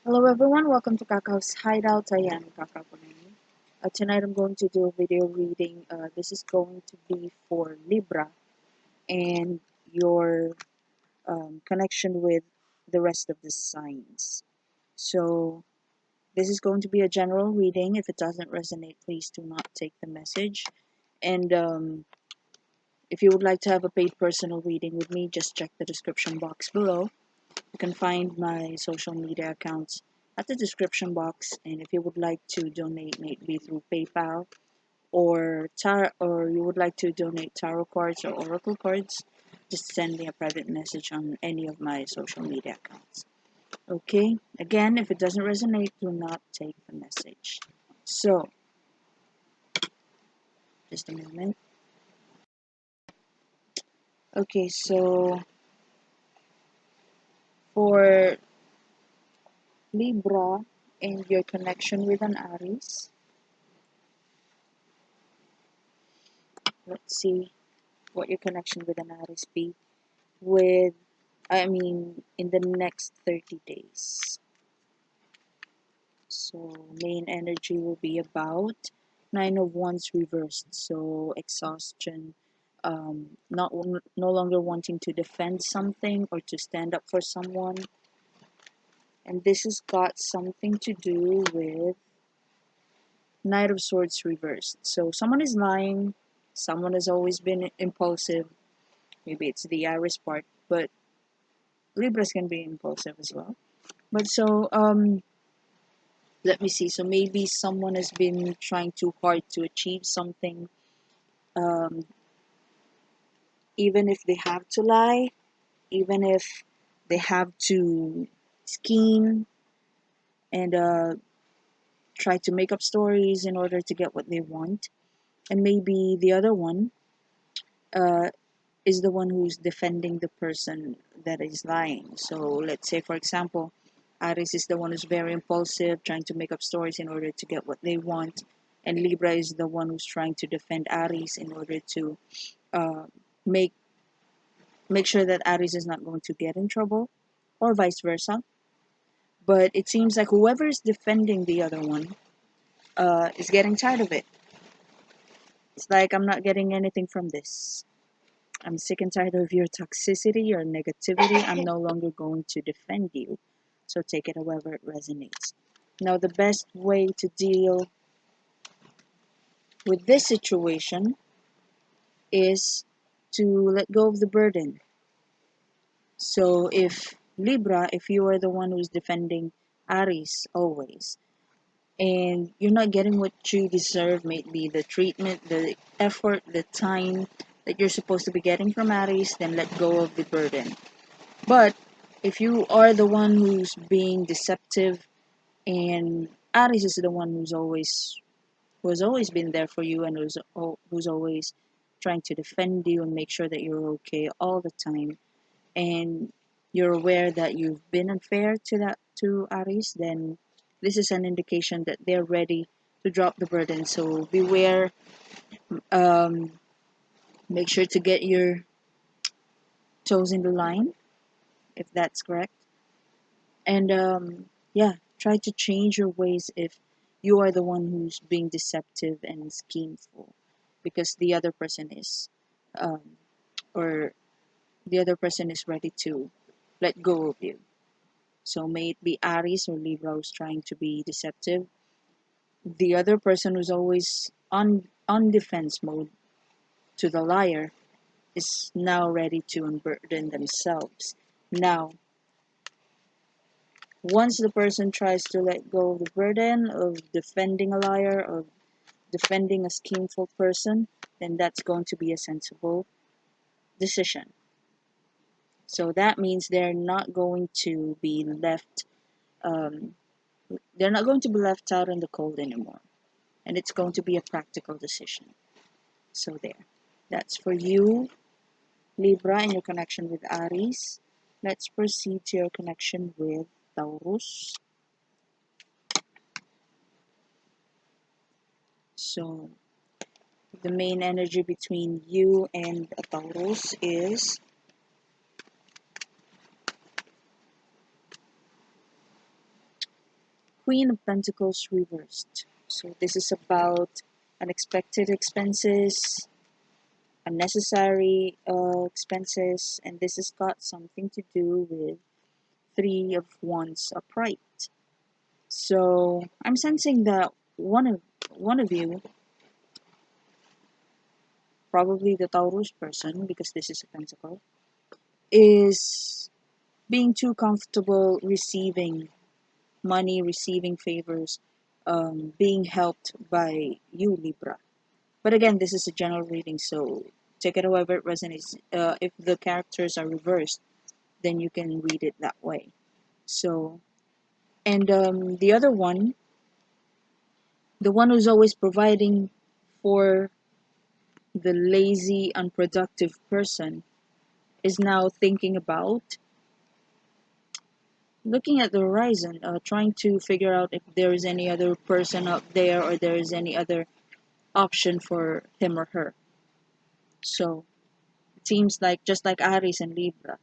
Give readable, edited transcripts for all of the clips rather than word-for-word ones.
Hello everyone, welcome to KAKAU'S Hideout. I am kakaukunemi. Tonight I'm going to do a video reading. This is going to be for Libra and your connection with the rest of the signs. So this is going to be a general reading. If it doesn't resonate, please do not take the message. And if you would like to have a paid personal reading with me, just check the description box below. You can find my social media accounts at the description box, and if you would like to donate, maybe through PayPal or you would like to donate tarot cards or oracle cards, just send me a private message on any of my social media accounts. Okay, again, if it doesn't resonate, do not take the message. So, just a moment. Okay, so for Libra and your connection with an Aries, let's see what your connection with an Aries be in the next 30 days. So main energy will be about Nine of Wands reversed, so exhaustion, not no longer wanting to defend something or to stand up for someone. And this has got something to do with Knight of Swords reversed. So someone is lying, someone has always been impulsive. Maybe it's the Aries part, but Libras can be impulsive as well. But so let me see. So maybe someone has been trying too hard to achieve something, um, even if they have to lie, even if they have to scheme and try to make up stories in order to get what they want. And maybe the other one uh, is the one who's defending the person that is lying. So let's say, for example, Aries is the one who's very impulsive, trying to make up stories in order to get what they want, and Libra is the one who's trying to defend Aries in order to uh, make make sure that Aries is not going to get in trouble, or vice versa. But it seems like whoever is defending the other one is getting tired of it. It's like, I'm not getting anything from this. I'm sick and tired of your toxicity, your negativity. I'm no longer going to defend you. So take it however it resonates. Now, the best way to deal with this situation is to let go of the burden. So if Libra, if you are the one who's defending Aries always, and you're not getting what you deserve, maybe the treatment, the effort, the time that you're supposed to be getting from Aries, then let go of the burden. But if you are the one who's being deceptive, and Aries is the one who has always been there for you, and who's always trying to defend you and make sure that you're okay all the time, and you're aware that you've been unfair to Aries, then this is an indication that they're ready to drop the burden. So beware. Um, Make sure to get your toes in the line, if that's correct. And yeah, try to change your ways if you are the one who's being deceptive and schemeful, because the other person is, um, or the other person is ready to let go of you. So may it be Aries or Libra who's trying to be deceptive. The other person who's always on defense mode to the liar is now ready to unburden themselves. Now, once the person tries to let go of the burden of defending a liar, of defending a schemeful person, then that's going to be a sensible decision. So that means um, they're not going to be left out in the cold anymore, and it's going to be a practical decision. So there, that's for you, Libra, and your connection with Aries. Let's proceed to your connection with Taurus. So the main energy between you and a Taurus is Queen of Pentacles reversed. So this is about unexpected expenses, unnecessary expenses, and this has got something to do with Three of Wands upright. So I'm sensing that one of you, probably the Taurus person, because this is a pentacle, is being too comfortable receiving money, receiving favors, being helped by you, Libra. But again, this is a general reading, so take it however it resonates. If the characters are reversed, then you can read it that way. So, and the other one, the one who's always providing for the lazy, unproductive person, is now thinking about looking at the horizon, trying to figure out if there is any other person out there or there is any other option for him or her. So it seems like just like Aries and Libra,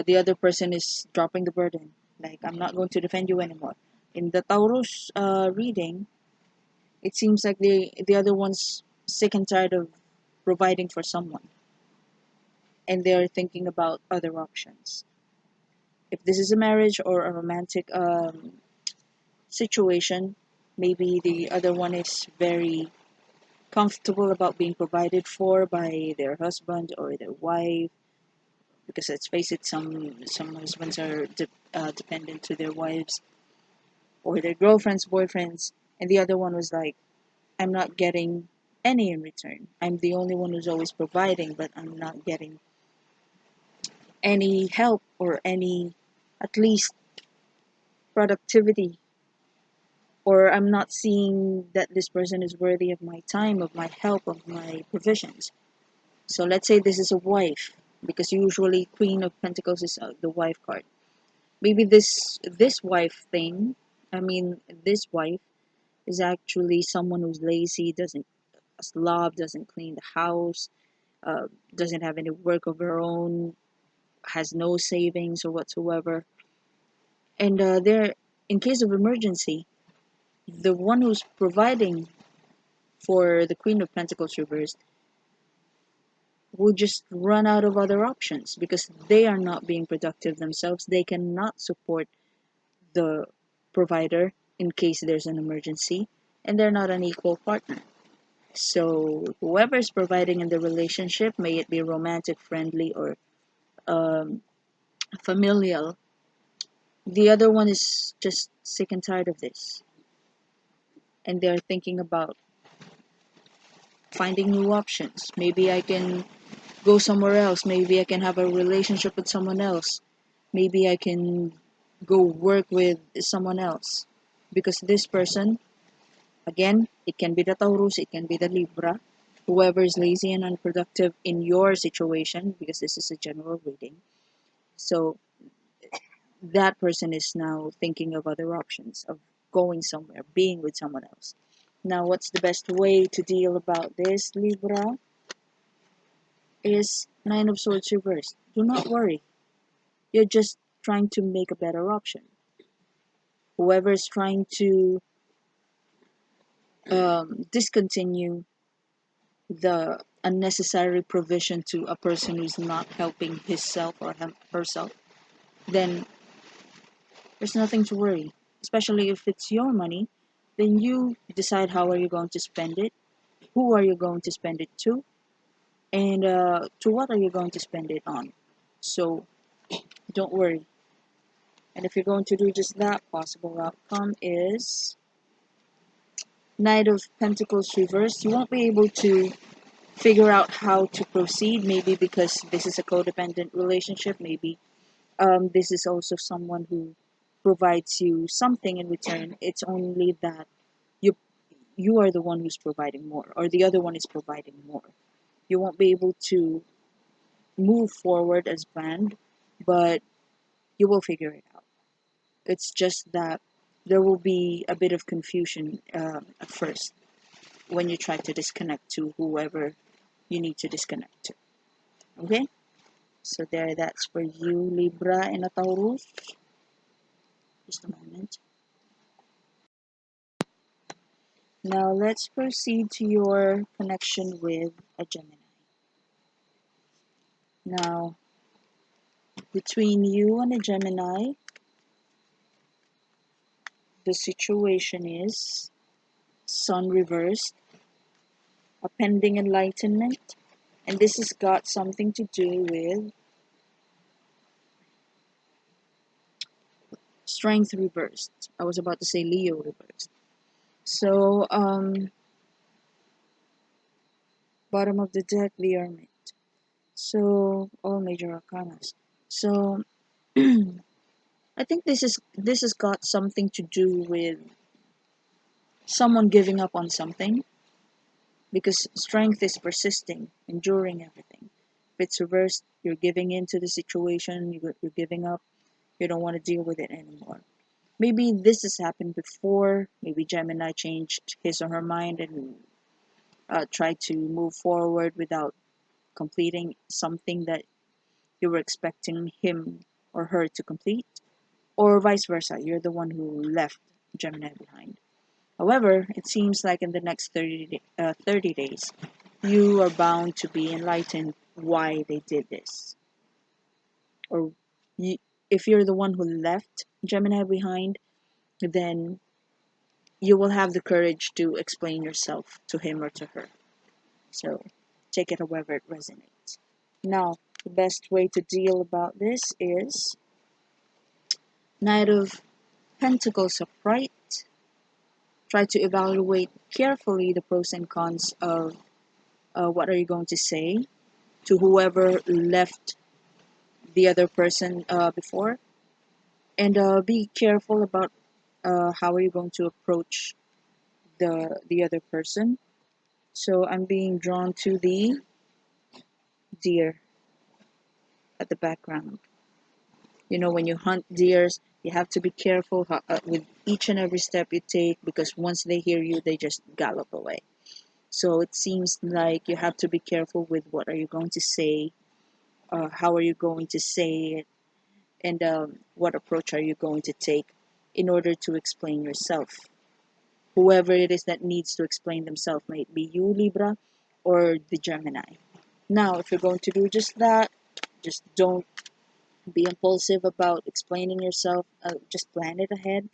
the other person is dropping the burden. Like, I'm not going to defend you anymore. In the Taurus reading, it seems like the other one's sick and tired of providing for someone, and they're thinking about other options. If this is a marriage or a romantic situation, maybe the other one is very comfortable about being provided for by their husband or their wife, because let's face it, some husbands are dependent to their wives or their girlfriends, boyfriends, and the other one was like, I'm not getting any in return. I'm the only one who's always providing, but I'm not getting any help or any, at least, productivity, or I'm not seeing that this person is worthy of my time, of my help, of my provisions. So let's say this is a wife, because usually Queen of Pentacles is the wife card. Maybe this wife thing, I mean this wife is actually someone who's lazy, doesn't slob, doesn't clean the house, doesn't have any work of her own, has no savings or whatsoever, and they're, in case of emergency, the one who's providing for the Queen of Pentacles reversed will just run out of other options because they are not being productive themselves. They cannot support the provider in case there's an emergency, and they're not an equal partner. So whoever is providing in the relationship, may it be romantic, friendly, or um, familial, the other one is just sick and tired of this, and they're thinking about finding new options. Maybe I can go somewhere else. Maybe I can have a relationship with someone else. Maybe I can go work with someone else. Because this person, again, it can be the Taurus, it can be the Libra, whoever is lazy and unproductive in your situation, because this is a general reading. So that person is now thinking of other options, of going somewhere, being with someone else. Now, what's the best way to deal about this, Libra? Is Nine of Swords reversed. Do not worry. You're just trying to make a better option. Whoever is trying to discontinue the unnecessary provision to a person who's not helping himself or herself, then there's nothing to worry. Especially if it's your money, then you decide how are you going to spend it, who are you going to spend it to, and to what are you going to spend it on. So don't worry. And if you're going to do just that, possible outcome is Knight of Pentacles reversed. You won't be able to figure out how to proceed, maybe because this is a codependent relationship, maybe this is also someone who provides you something in return. It's only that you you are the one who's providing more, or the other one is providing more. You won't be able to move forward as planned, but you will figure it out. It's just that there will be a bit of confusion at first when you try to disconnect to whoever you need to disconnect to. Okay? So there, that's for you, Libra and a Taurus. Just a moment. Now let's proceed to your connection with a Gemini. Now, between you and a Gemini, the situation is Sun reversed, a pending enlightenment, and this has got something to do with Strength reversed. I was about to say Leo reversed. So, bottom of the deck, the Hermit. So, all major arcanas. So, I think this has got something to do with someone giving up on something, because strength is persisting, enduring everything. If it's reversed, you're giving into the situation, you're giving up, you don't want to deal with it anymore. Maybe this has happened before. Maybe Gemini changed his or her mind and tried to move forward without completing something that you were expecting him or her to complete, or vice versa. You're the one who left Gemini behind. However, it seems like in the next 30 days, you are bound to be enlightened why they did this. Or you, if you're the one who left Gemini behind, then you will have the courage to explain yourself to him or to her. So take it however it resonates. Now, the best way to deal about this is Knight of Pentacles upright. Try to evaluate carefully the pros and cons of what are you going to say to whoever left the other person before, and be careful about how are you going to approach the other person. So I'm being drawn to the deer at the background. You know, when you hunt deers, you have to be careful with each and every step you take, because once they hear you, they just gallop away. So it seems like you have to be careful with what are you going to say, how are you going to say it, and what approach are you going to take in order to explain yourself. Whoever it is that needs to explain themselves, may it be you, Libra, or the Gemini. Now, if you're going to do just that, just don't be impulsive about explaining yourself. Just plan it ahead.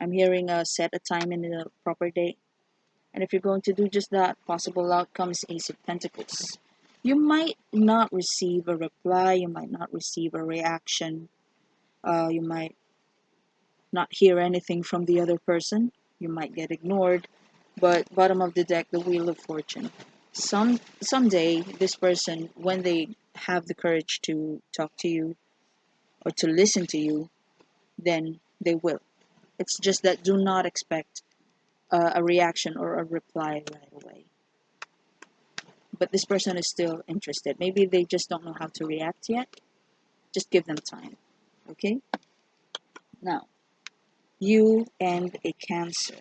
I'm hearing set a time and a proper date. And if you're going to do just that, possible outcomes, Ace of Pentacles. You might not receive a reply, you might not receive a reaction, you might not hear anything from the other person, you might get ignored, but bottom of the deck, the Wheel of Fortune. Someday, this person, when they have the courage to talk to you or to listen to you, then they will. It's just that do not expect a reaction or a reply right away. But this person is still interested. Maybe they just don't know how to react yet. Just give them time. Okay? Now, you and a Cancer.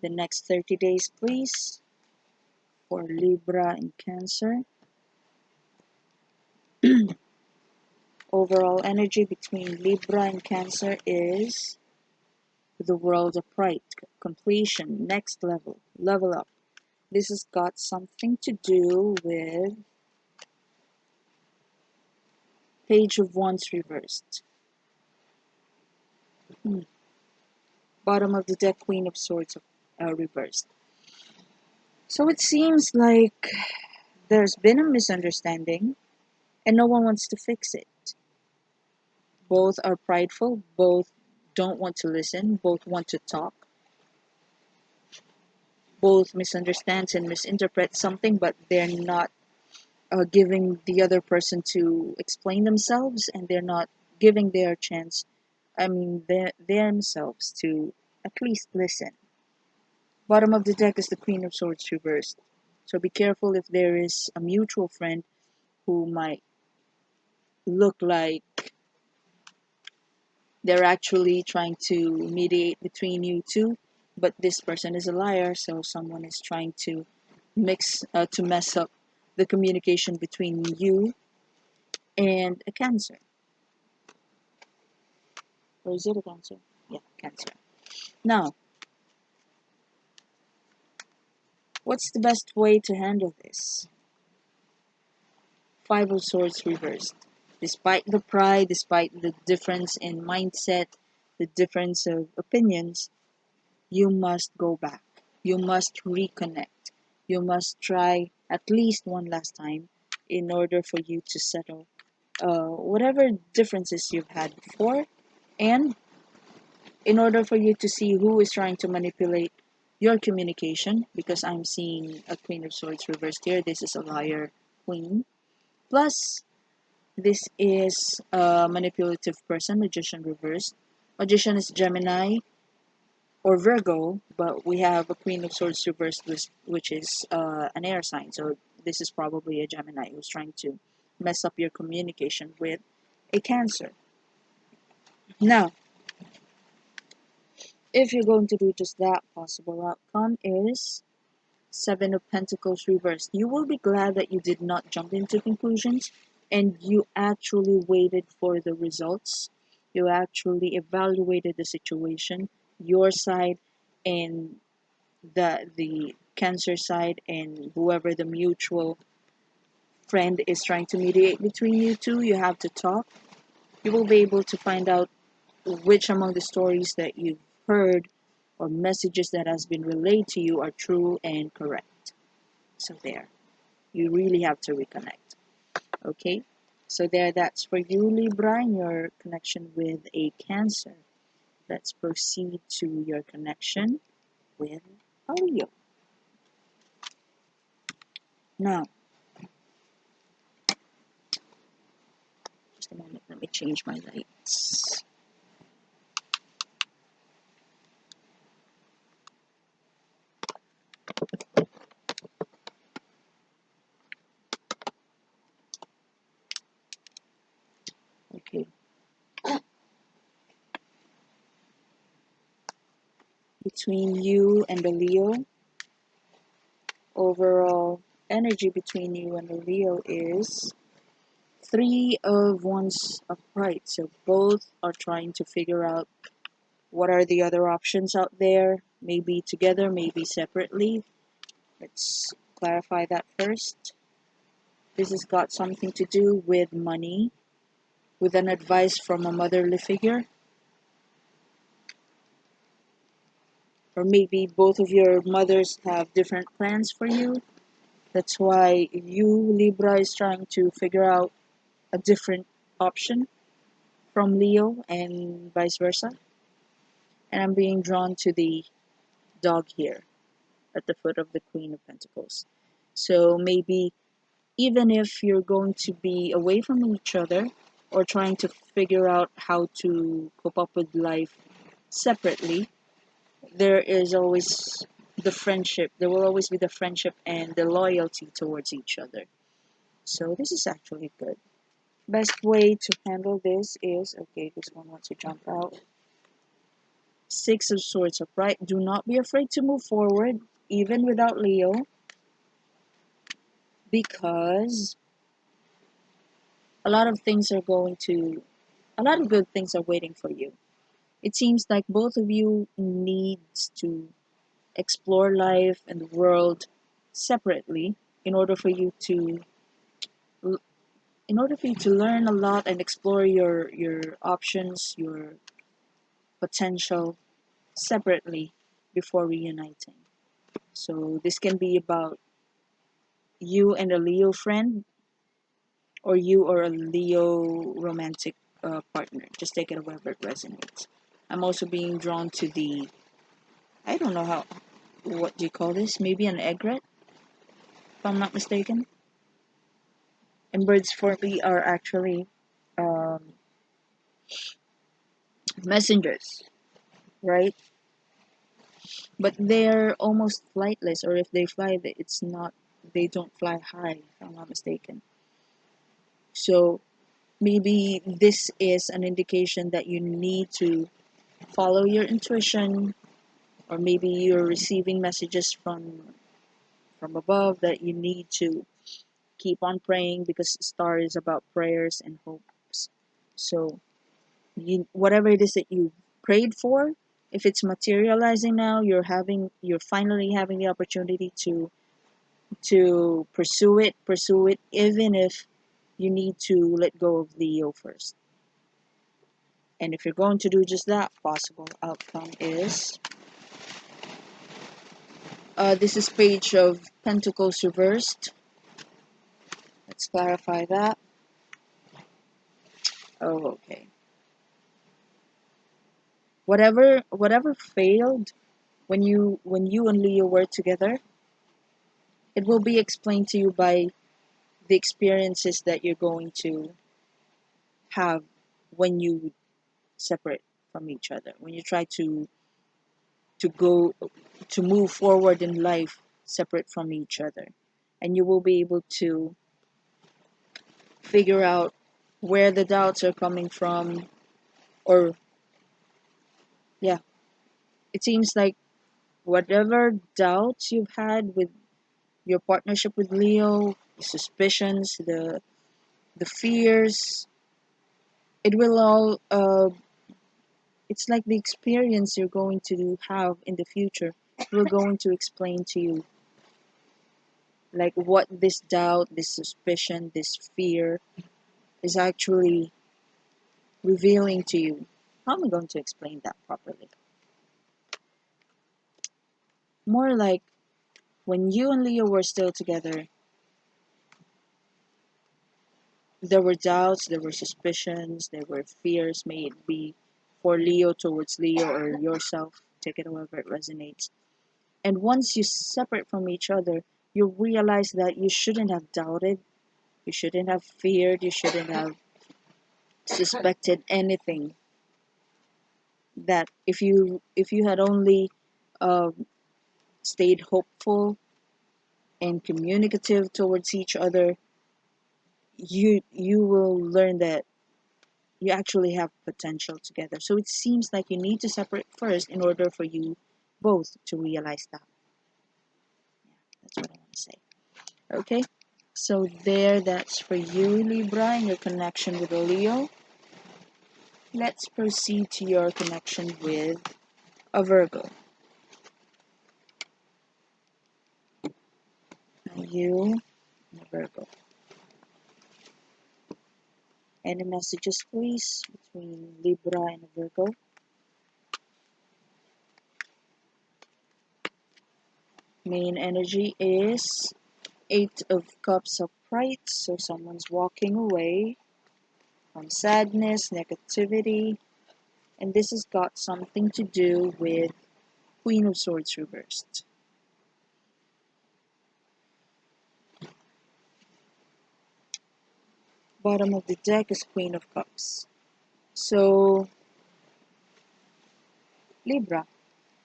The next 30 days, please, for Libra and Cancer. Overall energy between Libra and Cancer is the World upright, completion, next level, level up. This has got something to do with Page of Wands reversed. Bottom of the deck, Queen of Swords reversed. So it seems like there's been a misunderstanding and no one wants to fix it. Both are prideful, both don't want to listen, both want to talk, both misunderstands and misinterpret something, but they're not giving the other person to explain themselves, and they're not giving their chance, themselves to at least listen. Bottom of the deck is the Queen of Swords reversed. So be careful if there is a mutual friend who might look like they're actually trying to mediate between you two, but this person is a liar, so someone is trying to mess up the communication between you and a Cancer. Or is it a Cancer? Yeah, Cancer. Now, what's the best way to handle this? Five of Swords reversed. Despite the pride, despite the difference in mindset, the difference of opinions, you must go back. You must reconnect. You must try at least one last time in order for you to settle whatever differences you've had before, and in order for you to see who is trying to manipulate your communication, because I'm seeing a Queen of Swords reversed here. This is a liar queen. Plus, this is a manipulative person, Magician reversed. Magician is Gemini or Virgo, but we have a Queen of Swords reversed, which is an air sign. So this is probably a Gemini who's trying to mess up your communication with a Cancer. Now, if you're going to do just that, possible outcome is Seven of Pentacles reversed. You will be glad that you did not jump into conclusions and you actually waited for the results. You actually evaluated the situation, your side and the Cancer side, and whoever the mutual friend is trying to mediate between you two. You have to talk. You will be able to find out which among the stories that you've heard or messages that has been relayed to you are true and correct. So there, you really have to reconnect. Okay, so there, that's for you, Libra, and your connection with a Cancer. Let's proceed to your connection with a Leo. Now, just a moment, let me change my lights. Okay, between you and the Leo, overall energy between you and the Leo is Three of Wands upright. So both are trying to figure out what are the other options out there, maybe together, maybe separately. Let's clarify that first. This has got something to do with money, with an advice from a motherly figure, or maybe both of your mothers have different plans for you. That's why you, Libra, is trying to figure out a different option from Leo and vice versa. And I'm being drawn to the dog here at the foot of the Queen of Pentacles. So maybe even if you're going to be away from each other or trying to figure out how to cope up with life separately, there is always the friendship. There will always be the friendship and the loyalty towards each other. So this is actually good. Best way to handle this is, okay, this one wants to jump out. Six of Swords upright. Do not be afraid to move forward, even without Leo, because a lot of things are going to, a lot of good things are waiting for you. It seems like both of you needs to explore life and the world separately in order for you to learn a lot and explore your options, your potential separately before reuniting. So this can be about you and a Leo friend, or you or a Leo romantic partner. Just take it however it resonates. I'm also being drawn to the, I don't know how, what do you call this? Maybe an egret, if I'm not mistaken. And birds for me are actually um, messengers, right? But they're almost flightless, or if they fly, it's not, they don't fly high, if I'm not mistaken. So maybe this is an indication that you need to follow your intuition, or maybe you're receiving messages from above that you need to keep on praying, because star is about prayers and hopes. So you, whatever it is that you prayed for, If it's materializing now, you're finally having the opportunity to pursue it, even if you need to let go of Leo first. And if you're going to do just that, possible outcome is this is Page of Pentacles reversed. Let's clarify that. Oh, okay. Whatever failed when you and Leo were together, it will be explained to you by the experiences that you're going to have when you separate from each other. When you try to go to move forward in life separate from each other, and you will be able to figure out where the doubts are coming from, or yeah, it seems like whatever doubts you've had with your partnership with Leo, the suspicions, the fears, it will all it's like the experience you're going to have in the future. We're going to explain to you like what this doubt, this suspicion, this fear is actually revealing to you. How am I going to explain that properly? More like when you and Leo were still together, there were doubts, there were suspicions, there were fears, may it be for Leo towards Leo or yourself, take it however it resonates. And once you separate from each other, you realize that you shouldn't have doubted, you shouldn't have feared, you shouldn't have suspected anything. That if you had only um, stayed hopeful and communicative towards each other, you will learn that you actually have potential together. So it seems like you need to separate first in order for you both to realize that. That's what I want to say. Okay, so that's for you, Libra, and your connection with Leo. Let's proceed to your connection with a Virgo. Now you and a Virgo. Any messages, please, between Libra and a Virgo? Main energy is Eight of Cups upright, so someone's walking away from sadness, negativity, and this has got something to do with Queen of Swords reversed. Bottom of the deck is Queen of Cups. So, Libra,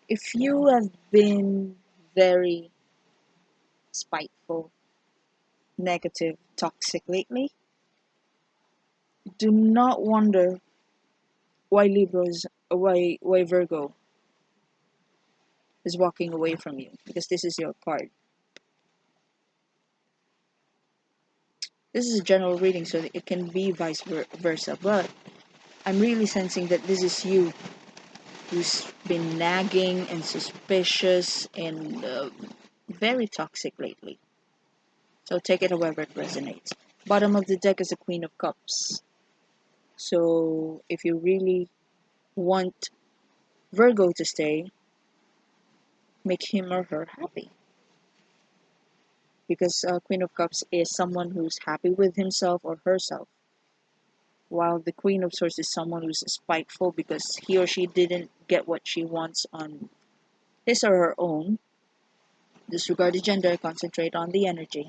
if you have been very spiteful, negative, toxic lately, do not wonder why Virgo is walking away from you, because this is your card. This is a general reading, so it can be vice versa, but I'm really sensing that this is you who's been nagging and suspicious and very toxic lately. So take it however it resonates. Bottom of the deck is a Queen of Cups. So if you really want Virgo to stay, make him or her happy. Because Queen of Cups is someone who's happy with himself or herself, while the Queen of Swords is someone who's spiteful because he or she didn't get what she wants on his or her own. Disregard the gender, concentrate on the energy.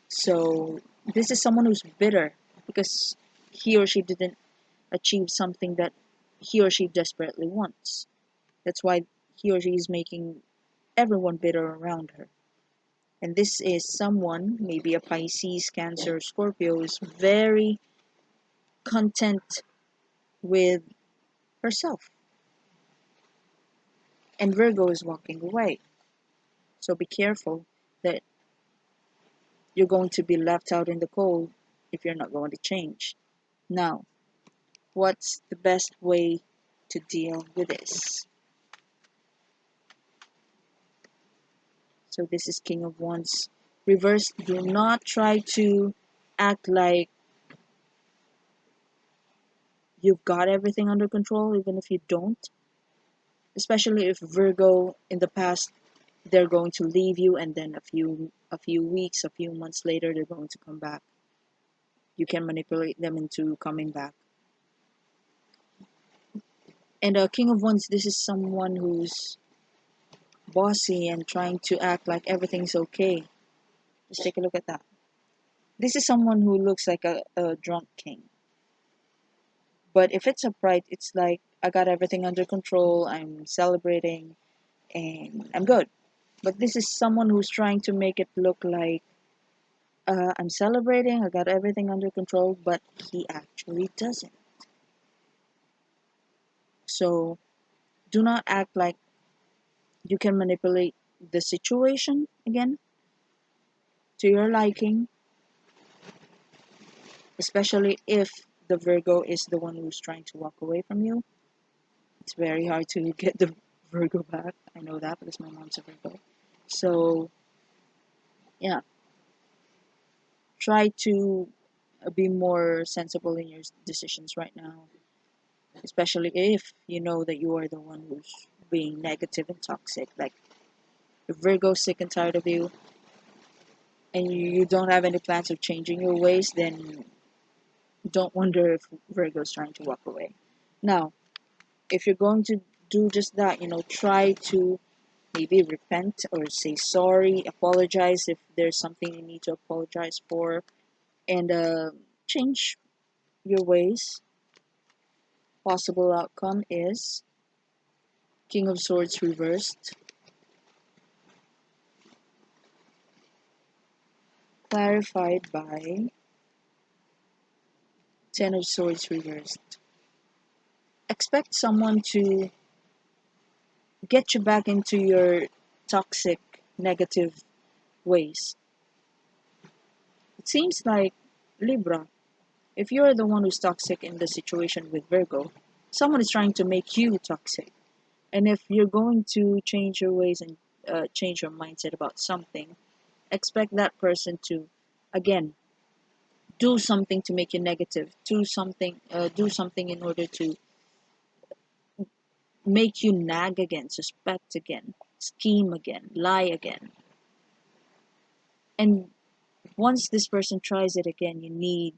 So this is someone who's bitter because he or she didn't achieve something that he or she desperately wants. That's why he or she is making everyone bitter around her. And this is someone, maybe a Pisces, Cancer, Scorpio, is very content with herself. And Virgo is walking away. So be careful that you're going to be left out in the cold if you're not going to change. Now, what's the best way to deal with this? So this is King of Wands reversed. Do not try to act like you've got everything under control, even if you don't. Especially if Virgo in the past, they're going to leave you, and then a few weeks, a few months later, they're going to come back. You can manipulate them into coming back. And King of Wands, this is someone who's bossy and trying to act like everything's okay. Just take a look at that. This is someone who looks like a drunk king. But if it's upright, it's like, I got everything under control, I'm celebrating, and I'm good. But this is someone who's trying to make it look like, I'm celebrating, I got everything under control, but he actually doesn't. So do not act like you can manipulate the situation again to your liking, especially if the Virgo is the one who's trying to walk away from you. It's very hard to get the Virgo back. I know that because my mom's a Virgo. So, yeah, try to be more sensible in your decisions right now, especially if you know that you are the one who's being negative and toxic. Like, if Virgo's sick and tired of you and you don't have any plans of changing your ways, then don't wonder if Virgo's trying to walk away. Now, if you're going to do just that, try to maybe repent or say sorry, apologize if there's something you need to apologize for, and change your ways. Possible outcome is King of Swords reversed, clarified by Ten of Swords reversed. Expect someone to get you back into your toxic, negative ways. It seems like, Libra, if you're the one who's toxic in the situation with Virgo, someone is trying to make you toxic. And if you're going to change your ways and change your mindset about something, expect that person to, again, do something to make you negative. Do something in order to make you nag again, suspect again, scheme again, lie again. And once this person tries it again, you need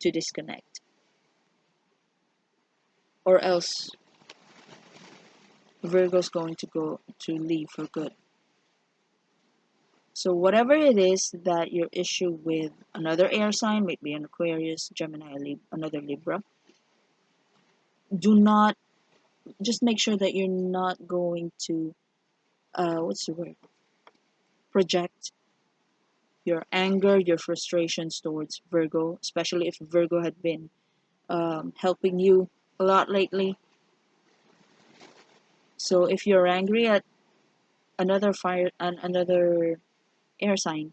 to disconnect, or else Virgo's going to go to leave for good. So whatever it is that your issue with another air sign, maybe an Aquarius, Gemini, another Libra, do not, just make sure that you're not going to, what's the word? Project your anger, your frustrations towards Virgo, especially if Virgo had been helping you a lot lately. So if you're angry at another air sign,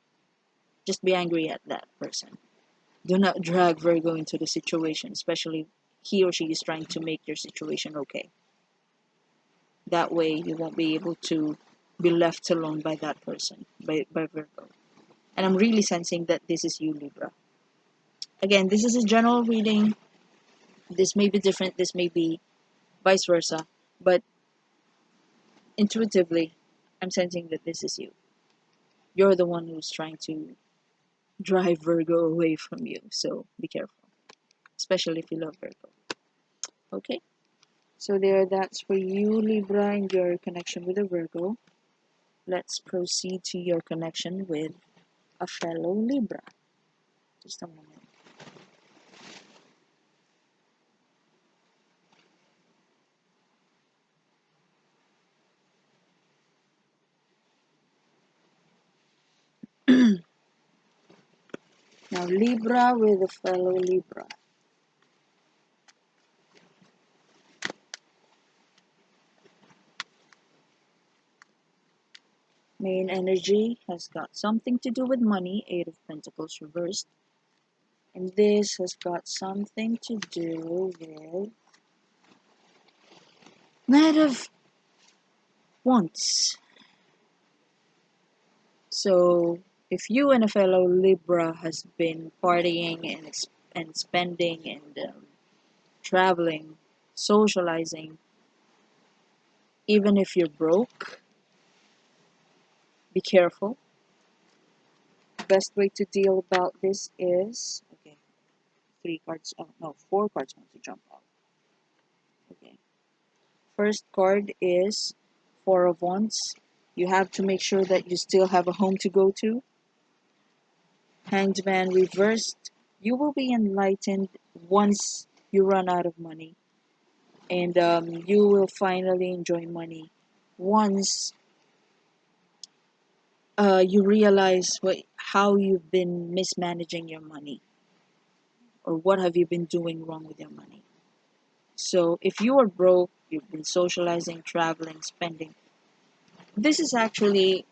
just be angry at that person. Do not drag Virgo into the situation, especially he or she is trying to make your situation okay. That way you won't be able to be left alone by that person, by Virgo. And I'm really sensing that this is you, Libra. Again, this is a general reading. This may be different, this may be vice versa, but intuitively, I'm sensing that this is you. You're the one who's trying to drive Virgo away from you, so be careful, especially if you love Virgo. Okay, so that's for you, Libra, and your connection with a Virgo. Let's proceed to your connection with a fellow Libra. Just a moment. Now, Libra with a fellow Libra. Main energy has got something to do with money, Eight of Pentacles reversed. And this has got something to do with Knight of Wands. So if you and a fellow Libra has been partying and spending and traveling, socializing, even if you're broke, be careful. Best way to deal about this is, okay, three cards, oh no, four cards want to jump out. Okay. First card is Four of Wands. You have to make sure that you still have a home to go to. Hanged Man reversed. You will be enlightened once you run out of money. And you will finally enjoy money once you realize how you've been mismanaging your money, or what have you been doing wrong with your money. So if you are broke, you've been socializing, traveling, spending, this is actually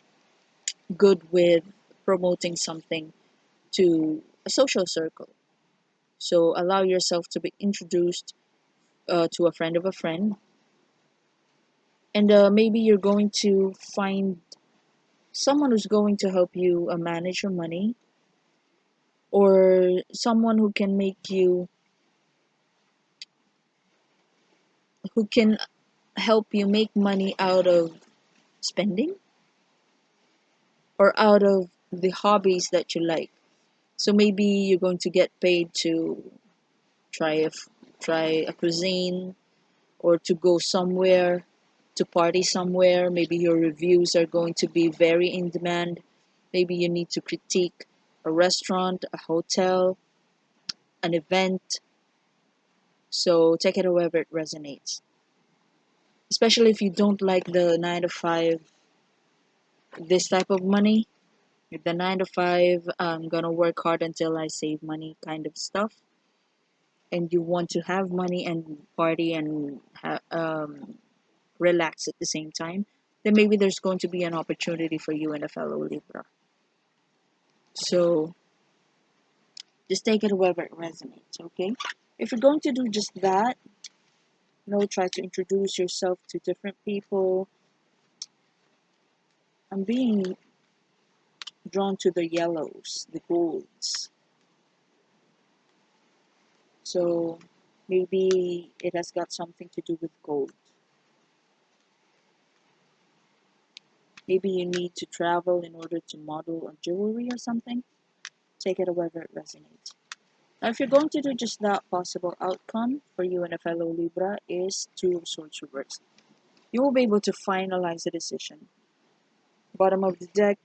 good with promoting something to a social circle. So allow yourself to be introduced to a friend of a friend, and maybe you're going to find someone who's going to help you manage your money, or someone who can help you make money out of spending or out of the hobbies that you like. So maybe you're going to get paid to try a try a cuisine, or to go somewhere, to party somewhere. Maybe your reviews are going to be very in demand. Maybe you need to critique a restaurant, a hotel, an event. So take it however it resonates. Especially if you don't like the 9 to 5, this type of money, the 9 to 5, I'm gonna work hard until I save money kind of stuff, and you want to have money and party and relax at the same time, then maybe there's going to be an opportunity for you and a fellow Libra. So just take it however it resonates, okay? If you're going to do just that, try to introduce yourself to different people. I'm being drawn to the yellows, the golds. So maybe it has got something to do with gold. Maybe you need to travel in order to model a jewelry or something. Take it however it resonates. Now, if you're going to do just that, possible outcome for you and a fellow Libra is Two of Swords reversed. You will be able to finalize a decision. Bottom of the deck,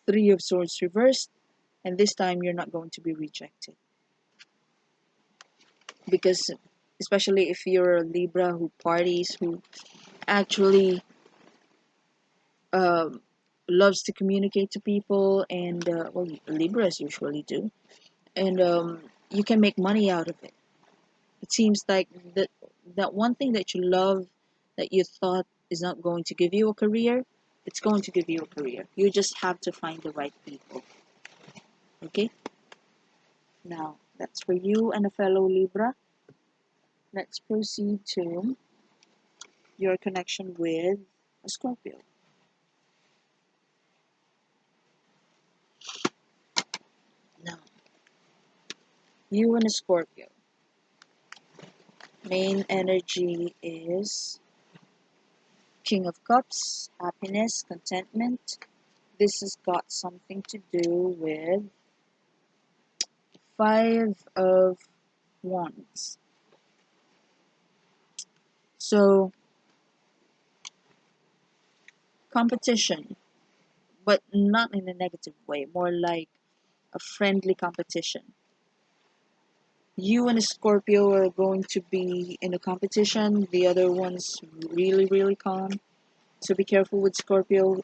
Three of Swords reversed, and this time you're not going to be rejected. Because, especially if you're a Libra who parties, who actually um, loves to communicate to people, and well, Libras usually do, and you can make money out of it. It seems like that one thing that you love, that you thought is not going to give you a career, it's going to give you a career. You just have to find the right people. Okay? Now, that's for you and a fellow Libra. Let's proceed to your connection with a Scorpio. Now, you and a Scorpio. Main energy is King of Cups, happiness, contentment. This has got something to do with Five of Wands. So, competition, but not in a negative way, more like a friendly competition. You and a Scorpio are going to be in a competition, the other one's really, really calm. So be careful with Scorpio.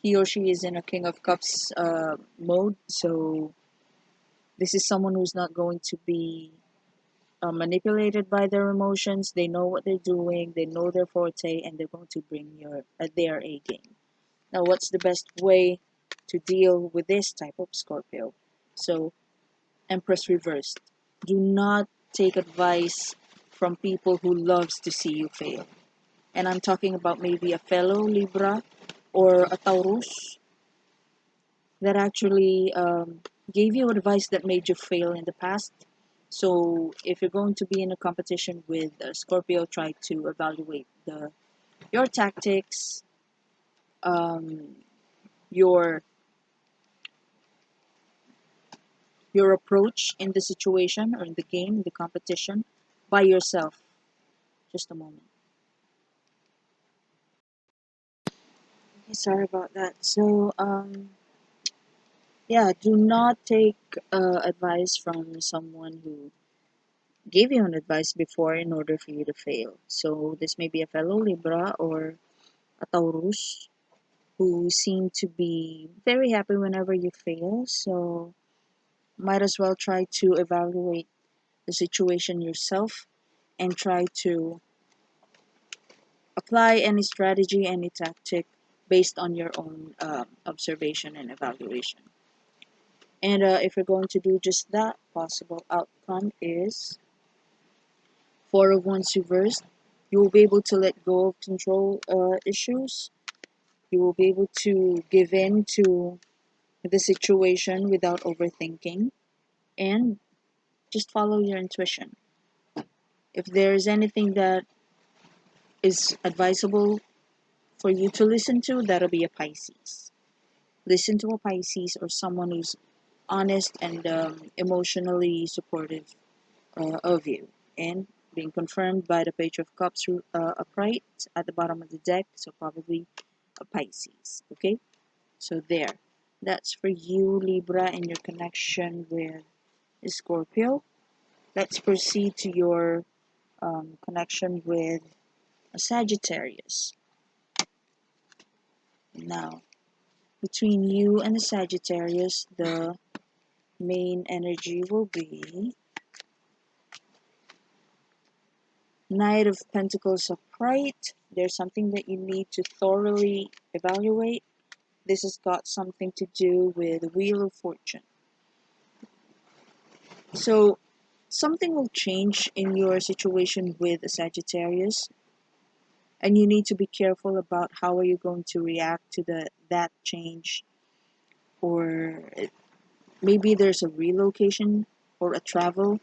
He or she is in a King of Cups mode, so this is someone who's not going to be manipulated by their emotions. They know what they're doing, they know their forte, and they're going to bring their A game. Now, what's the best way to deal with this type of Scorpio? So, Empress reversed. Do not take advice from people who loves to see you fail. And I'm talking about maybe a fellow Libra, or a Taurus that actually gave you advice that made you fail in the past. So if you're going to be in a competition with a Scorpio, try to evaluate your tactics, um, your your approach in the situation or in the game, the competition, by yourself. Just a moment. Okay, sorry about that. So yeah, do not take advice from someone who gave you an advice before in order for you to fail. So this may be a fellow Libra or a Taurus who seem to be very happy whenever you fail. So might as well try to evaluate the situation yourself and try to apply any strategy, any tactic based on your own observation and evaluation. And if you're going to do just that, possible outcome is Four of Wands reversed. You will be able to let go of control issues. You will be able to give in to the situation without overthinking and just follow your intuition. If there is anything that is advisable for you to listen to, that'll be a Pisces. Listen to a Pisces or someone who's honest and emotionally supportive of you. And being confirmed by the Page of Cups upright at the bottom of the deck, so probably a Pisces. Okay, so there. That's for you, Libra, and your connection with Scorpio. Let's proceed to your connection with Sagittarius. Now, between you and the Sagittarius, the main energy will be Knight of Pentacles upright. There's something that you need to thoroughly evaluate. This has got something to do with the Wheel of Fortune. So, something will change in your situation with a Sagittarius, and you need to be careful about how are you going to react to that change, or maybe there's a relocation or a travel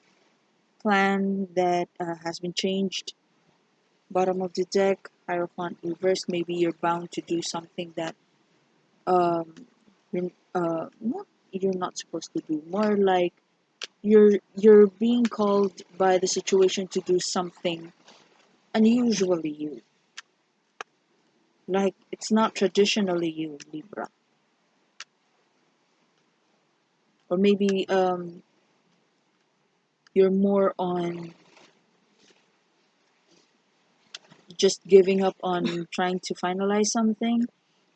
plan that has been changed. Bottom of the deck, Hierophant reversed. Maybe you're bound to do something that um, you're not supposed to do. More like you're being called by the situation to do something unusually you. Like it's not traditionally you, Libra. Or maybe you're more on just giving up on trying to finalize something,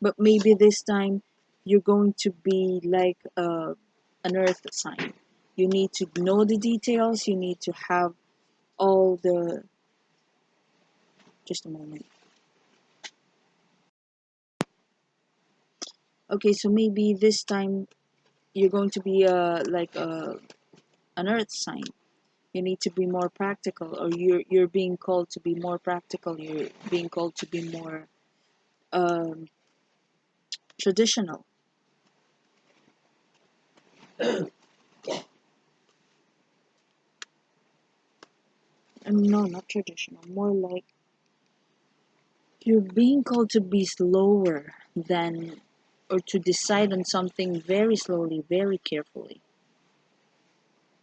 but maybe this time you're going to be like an earth sign. You need to know the details, you need to have all the. Just a moment. Okay, so maybe this time you're going to be like an earth sign. You need to be more practical, or you're being called to be more practical. You're being called to be more um, traditional. No, not traditional. More like you're being called to be slower than, or to decide on something very slowly, very carefully.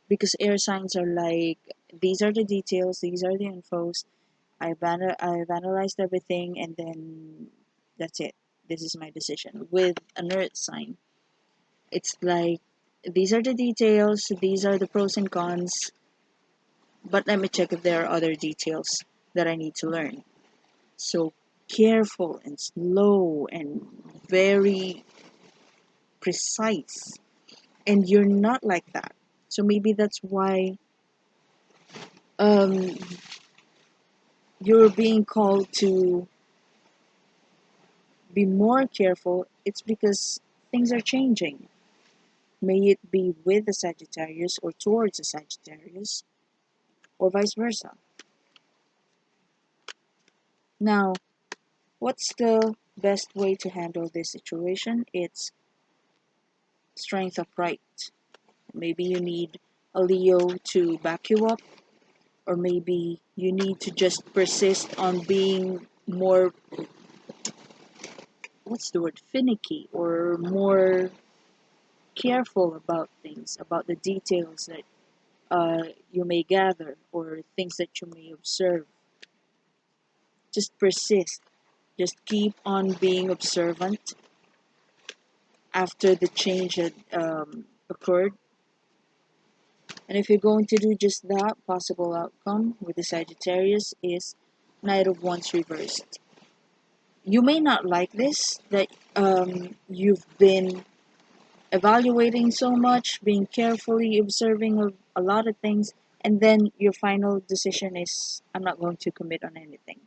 Because air signs are like, these are the details, these are the infos. I've analyzed everything, and then that's it. This is my decision. With an earth sign, it's like, these are the details, these are the pros and cons, but let me check if there are other details that I need to learn. So careful and slow and very precise. And you're not like that. So maybe that's why um, you're being called to be more careful. It's because things are changing. May it be with the Sagittarius or towards the Sagittarius or vice versa. Now, what's the best way to handle this situation, it's strength of right. Maybe you need a Leo to back you up, or maybe you need to just persist on being more, what's the word, finicky, or more careful about things, about the details that you may gather or things that you may observe. Just persist. Just keep on being observant after the change had occurred. And if you're going to do just that, possible outcome with the Sagittarius is Knight of Wands reversed. You may not like this, that you've been evaluating so much, being carefully observing of a lot of things, and then your final decision is, I'm not going to commit on anything.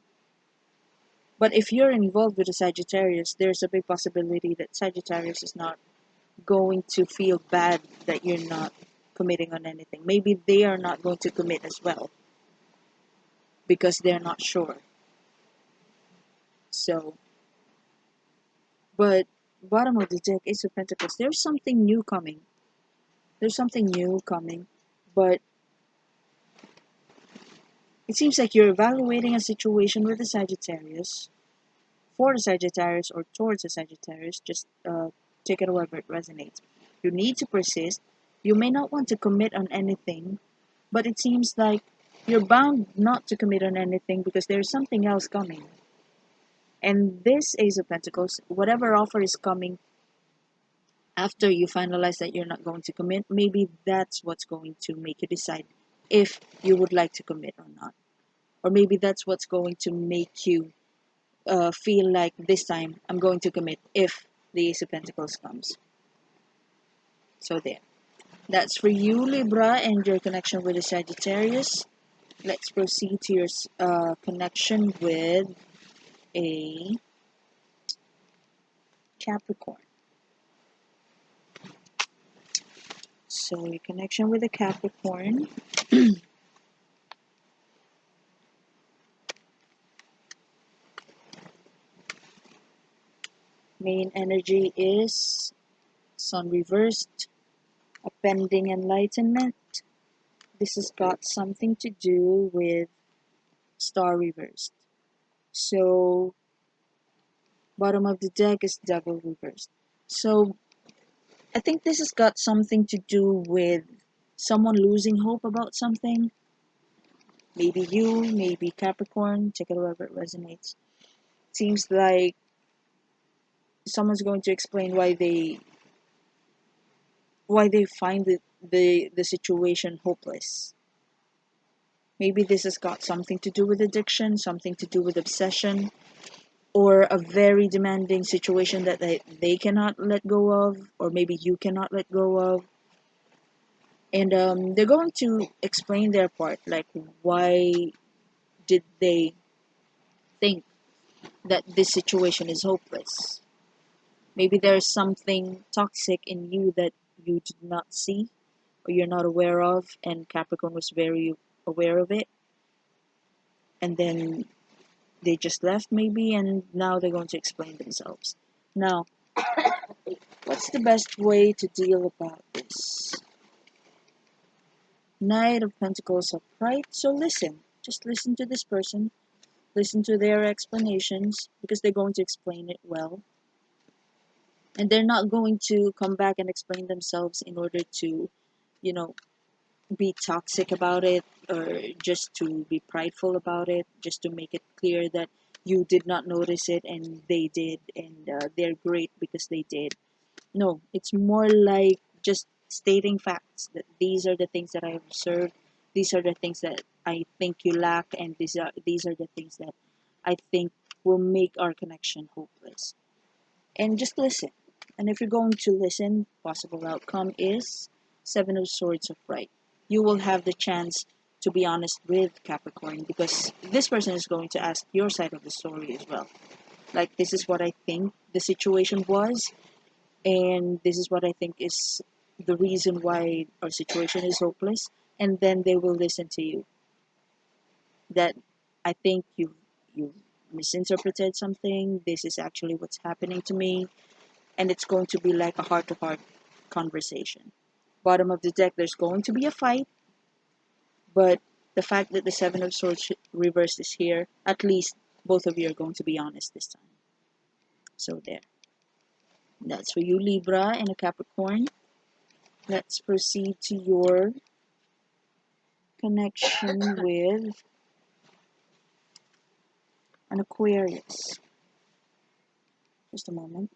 But if you're involved with a Sagittarius, there's a big possibility that Sagittarius is not going to feel bad that you're not committing on anything. Maybe they are not going to commit as well because they're not sure. So, but bottom of the deck, Ace of Pentacles, there's something new coming. There's something new coming, but it seems like you're evaluating a situation with a Sagittarius, for a Sagittarius or towards a Sagittarius. Just take it however it resonates. You need to persist. You may not want to commit on anything, but it seems like you're bound not to commit on anything because there's something else coming. And this Ace of Pentacles, whatever offer is coming after you finalize that you're not going to commit, maybe that's what's going to make you decide if you would like to commit or not. Or maybe that's what's going to make you feel like this time I'm going to commit if the Ace of Pentacles comes. So there. That's for you, Libra, and your connection with the Sagittarius. Let's proceed to your connection with a Capricorn. So your connection with a Capricorn. Main energy is Sun reversed, a pending enlightenment. This has got something to do with Star reversed. So bottom of the deck is Devil reversed. So I think this has got something to do with someone losing hope about something. Maybe you, maybe Capricorn, take it however it resonates. Seems like someone's going to explain why they find the situation hopeless. Maybe this has got something to do with addiction, something to do with obsession, or a very demanding situation that they cannot let go of, or maybe you cannot let go of. And they're going to explain their part, like why did they think that this situation is hopeless. Maybe there's something toxic in you that you did not see or you're not aware of, and Capricorn was very aware of it. And then they just left, maybe, and now they're going to explain themselves. Now, what's the best way to deal about this? Knight of Pentacles upright. So listen. Just listen to this person. Listen to their explanations because they're going to explain it well. And they're not going to come back and explain themselves in order to, you know, be toxic about it, or just to be prideful about it, just to make it clear that you did not notice it and they did, and they're great because they did. No, it's more like just stating facts that these are the things that I observed, these are the things that I think you lack, and these are the things that I think will make our connection hopeless. And just listen. And if you're going to listen, possible outcome is Seven of Swords upright. You will have the chance to be honest with Capricorn because this person is going to ask your side of the story as well. Like, this is what I think the situation was, and this is what I think is the reason why our situation is hopeless. And then they will listen to you. That I think you misinterpreted something. This is actually what's happening to me. And it's going to be like a heart-to-heart conversation. Bottom of the deck, there's going to be a fight, but the fact that the Seven of Swords reversed is here, at least both of you are going to be honest this time. So there. That's for you, Libra and a Capricorn. Let's proceed to your connection with an Aquarius. Just a moment.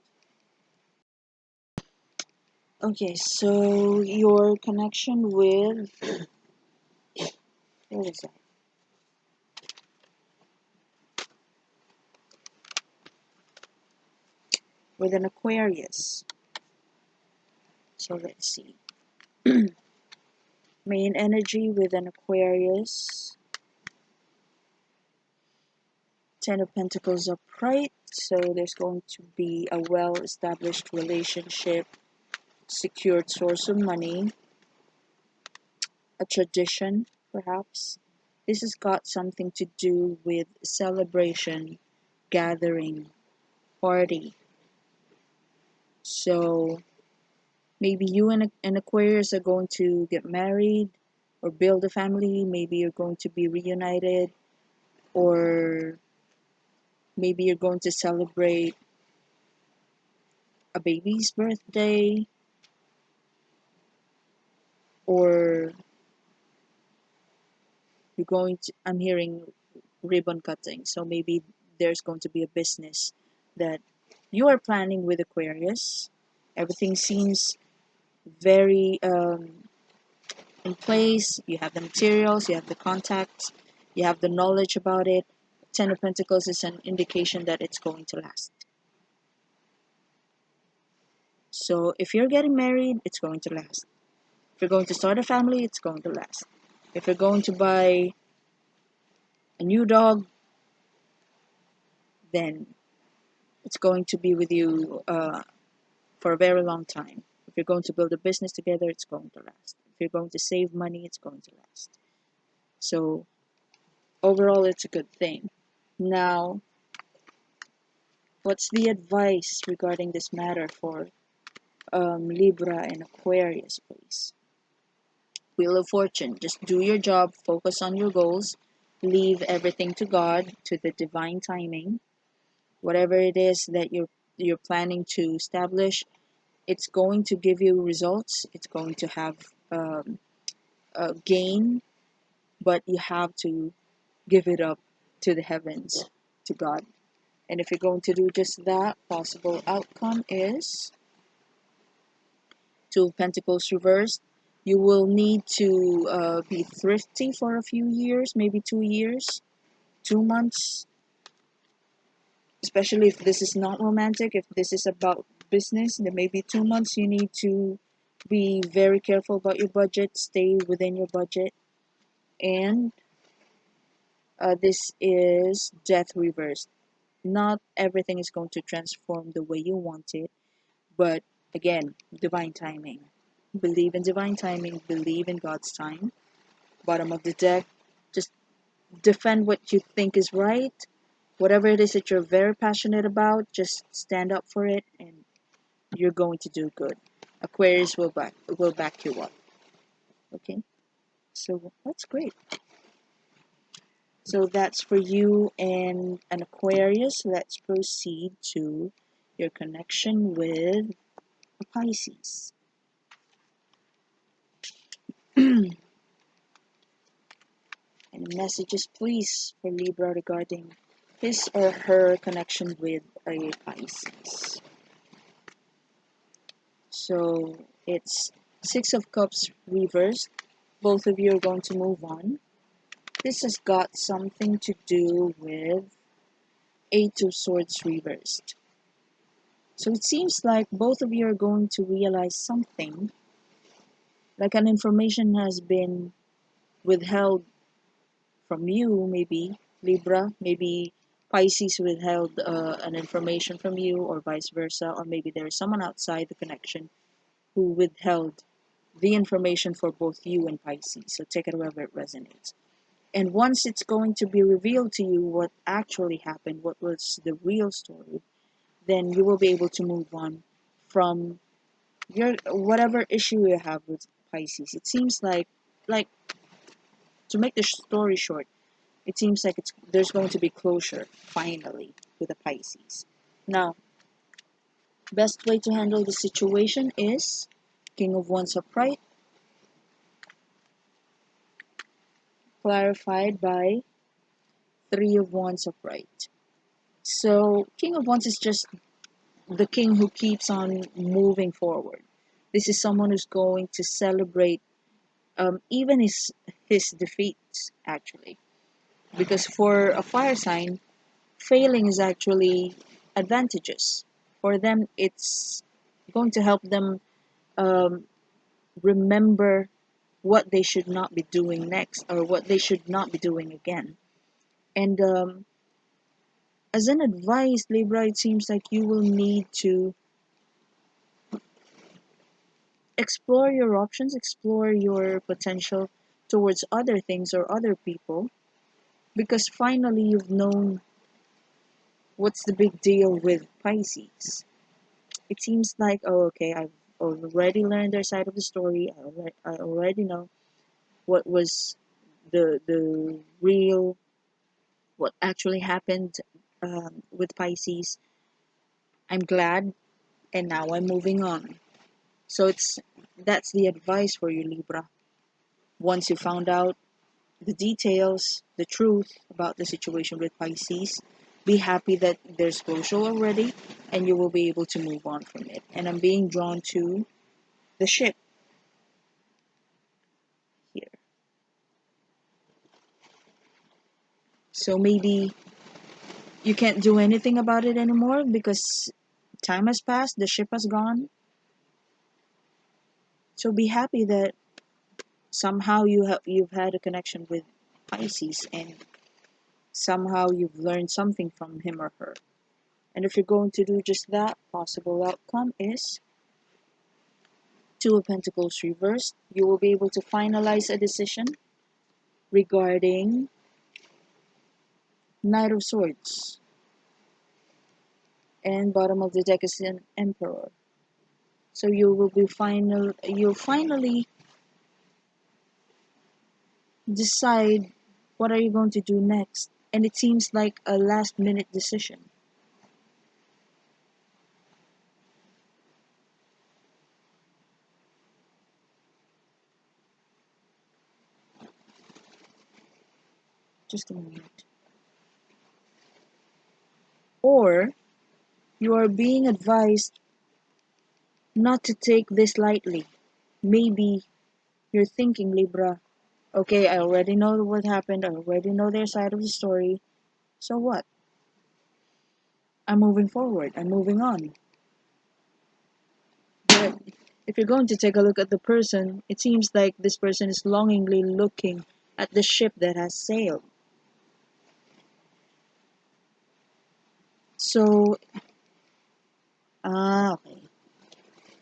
Okay, so your connection with, where is that? With an Aquarius. So let's see. Main energy with an Aquarius. Ten of Pentacles upright. So there's going to be a well-established relationship, secured source of money, a tradition, perhaps. This has got something to do with celebration, gathering, party. So maybe you and an Aquarius are going to get married or build a family. Maybe you're going to be reunited, or maybe you're going to celebrate a baby's birthday, or you're going to, I'm hearing ribbon cutting. So maybe there's going to be a business that you are planning with Aquarius. Everything seems very in place. You have the materials, you have the contacts, you have the knowledge about it. Ten of Pentacles is an indication that it's going to last. So if you're getting married, it's going to last. If you're going to start a family, it's going to last. If you're going to buy a new dog, then it's going to be with you for a very long time. If you're going to build a business together, it's going to last. If you're going to save money, it's going to last. So overall, it's a good thing. Now, what's the advice regarding this matter for Libra and Aquarius, please? Wheel of Fortune. Just do your job. Focus on your goals. Leave everything to God, to the divine timing. Whatever it is that you're planning to establish, it's going to give you results. It's going to have a gain, but you have to give it up to the heavens, to God. And if you're going to do just that, possible outcome is Two of Pentacles reversed. You will need to be thrifty for a few years, maybe 2 years, 2 months, especially if this is not romantic. If this is about business, then maybe 2 months you need to be very careful about your budget, stay within your budget. And this is Death reversed. Not everything is going to transform the way you want it, but again, divine timing. Believe in divine timing, believe in God's time. Bottom of the deck, just defend what you think is right. Whatever it is that you're very passionate about, just stand up for it and you're going to do good. Aquarius will back you up. Okay? So that's great. So that's for you and an Aquarius. Let's proceed to your connection with a Pisces. Any messages, please, for Libra regarding his or her connection with a Pisces? So it's Six of Cups reversed. Both of you are going to move on. This has got something to do with Eight of Swords reversed. So it seems like both of you are going to realize something, like an information has been withheld from you, maybe Libra, maybe Pisces withheld an information from you, or vice versa, or maybe there is someone outside the connection who withheld the information for both you and Pisces. So take it wherever it resonates. And once it's going to be revealed to you what actually happened, what was the real story, then you will be able to move on from your whatever issue you have with Pisces. It seems like to make the story short, it seems like there's going to be closure finally with the Pisces. Now, best way to handle the situation is King of Wands upright, clarified by Three of Wands upright. So, King of Wands is just the king who keeps on moving forward. This is someone who's going to celebrate even his defeats, actually. Because for a fire sign, failing is actually advantageous. For them, it's going to help them um, remember what they should not be doing next or what they should not be doing again. And as an advice, Libra, it seems like you will need to explore your options, explore your potential towards other things or other people, because finally you've known what's the big deal with Pisces. It seems like, oh, okay, I've already learned their side of the story. I already know what was the real, what actually happened with Pisces. I'm glad, and now I'm moving on. So that's the advice for you, Libra. Once you found out the details, the truth about the situation with Pisces, be happy that there's closure already, and you will be able to move on from it. And I'm being drawn to the ship here. So maybe you can't do anything about it anymore because time has passed, the ship has gone. So be happy that somehow you've had a connection with Pisces and somehow you've learned something from him or her. And if you're going to do just that, possible outcome is Two of Pentacles reversed. You will be able to finalize a decision regarding Knight of Swords. And bottom of the deck is an Emperor. So you'll finally decide what are you going to do next. And it seems like a last minute decision. Just a moment. Or you are being advised not to take this lightly. Maybe you're thinking, Libra, okay, I already know what happened. I already know their side of the story. So what? I'm moving forward. I'm moving on. But if you're going to take a look at the person, it seems like this person is longingly looking at the ship that has sailed. So, okay.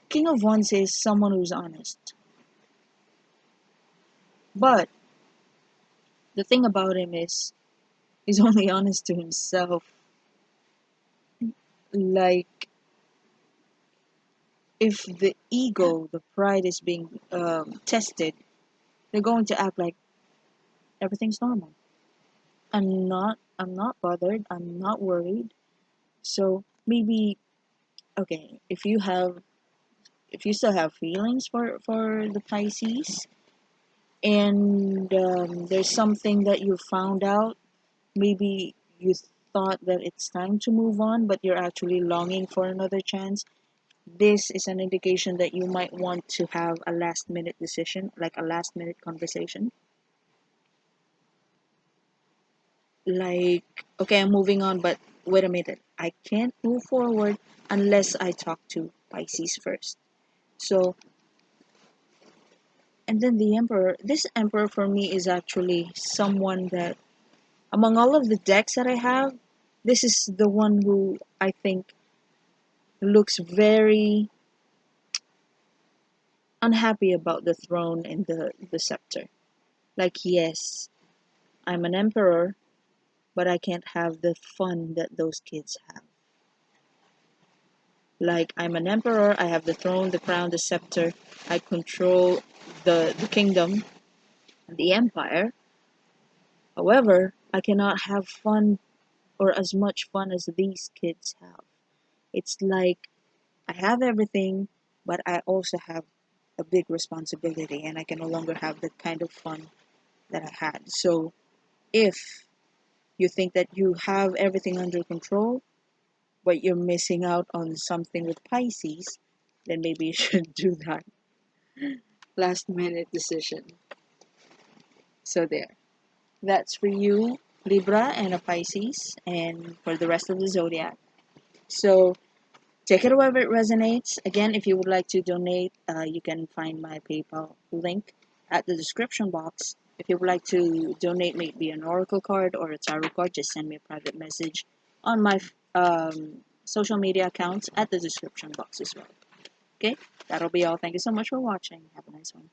King of Wands is someone who's honest. But the thing about him is, he's only honest to himself. Like, if the ego, the pride is being tested, they're going to act like everything's normal. I'm not bothered. I'm not worried. So maybe, okay, if you still have feelings for the Pisces, and there's something that you found out, maybe you thought that it's time to move on, but you're actually longing for another chance. This is an indication that you might want to have a last minute decision, like a last minute conversation. Like, okay, I'm moving on, but wait a minute, I can't move forward unless I talk to Pisces first. So, and then the Emperor, this Emperor for me is actually someone that, among all of the decks that I have, this is the one who I think looks very unhappy about the throne and the scepter. Like, yes, I'm an emperor, but I can't have the fun that those kids have. Like, I'm an emperor, I have the throne, the crown, the scepter, I control the kingdom, the empire. However, I cannot have fun or as much fun as these kids have. It's like I have everything, but I also have a big responsibility, and I can no longer have the kind of fun that I had. So, if you think that you have everything under control, but you're missing out on something with Pisces, then maybe you should do that last minute decision. So, there. That's for you, Libra and a Pisces, and for the rest of the zodiac. So, take it however it resonates. Again, if you would like to donate, you can find my PayPal link at the description box. If you would like to donate maybe an oracle card or a tarot card, just send me a private message on my social media accounts at the description box as well. Okay, that'll be all. Thank you so much for watching. Have a nice one.